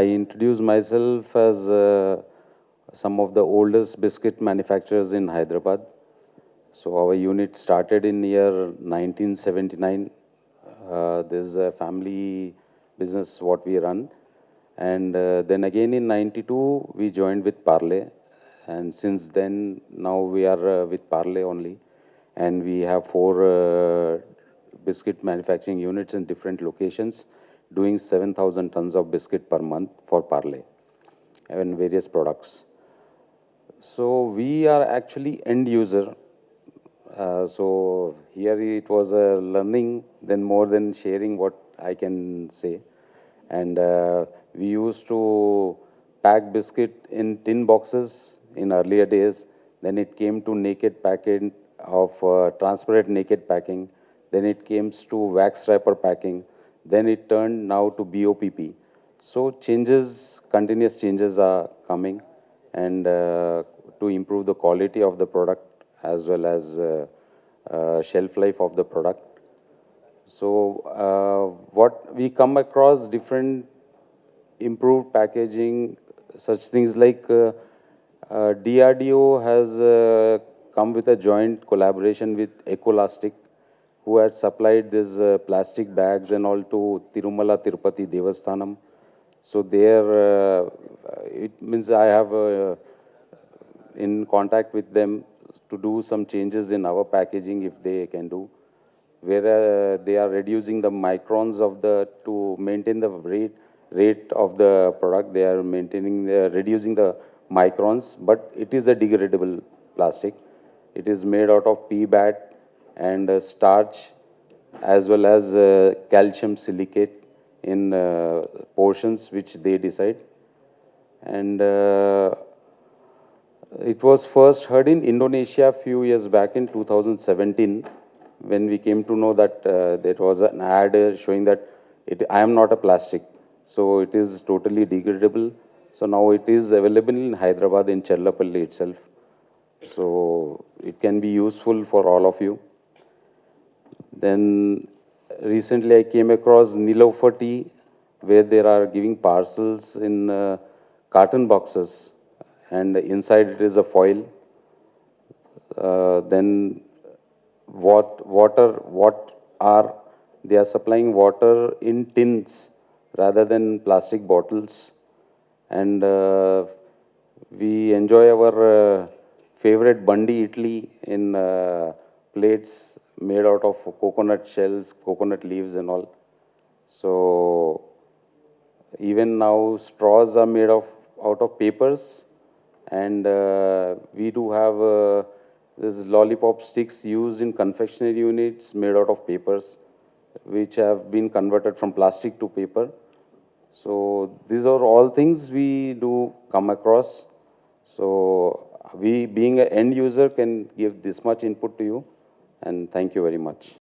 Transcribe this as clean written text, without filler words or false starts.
I introduce myself as some of the oldest biscuit manufacturers in Hyderabad. So our unit started in year 1979. This is a family business what we run. And then again in 92, we joined with Parle. And since then, now we are with Parle only. And we have four biscuit manufacturing units in different locations, doing 7,000 tons of biscuit per month for Parle and various products. So we are actually end user. So here it was a learning, then more than sharing what I can say. And we used to pack biscuit in tin boxes in earlier days. Then it came to naked packing of transparent naked packing. Then it came to wax wrapper packing. Then it turned now to BOPP. So changes, continuous changes are coming, and to improve the quality of the product as well as shelf life of the product. So what we come across different improved packaging, such things like DRDO has come with a joint collaboration with Ecolastic, who had supplied these plastic bags and all to Tirumala Tirupati Devasthanam. So there, it means I have in contact with them to do some changes in our packaging if they can do, where they are reducing the microns of the, to maintain the rate of the product. They are maintaining, reducing the microns, but it is a degradable plastic. It is made out of PBAT and starch as well as calcium silicate in portions which they decide. And it was first heard in Indonesia a few years back in 2017, when we came to know that there was an ad showing that I am not a plastic. So it is totally degradable. So now it is available in Hyderabad in Cherlapalli itself. So it can be useful for all of you. Then recently I came across Nilofer tea, where they are giving parcels in carton boxes, and inside it is a foil. Then what are they are supplying water in tins rather than plastic bottles. And we enjoy our favorite bandi idli in plates made out of coconut shells, coconut leaves and all. So even now straws are made of out of papers, and we do have this lollipop sticks used in confectionery units made out of papers, which have been converted from plastic to paper. So these are all things we do come across. So we, being an end user, can give this much input to you. And thank you very much.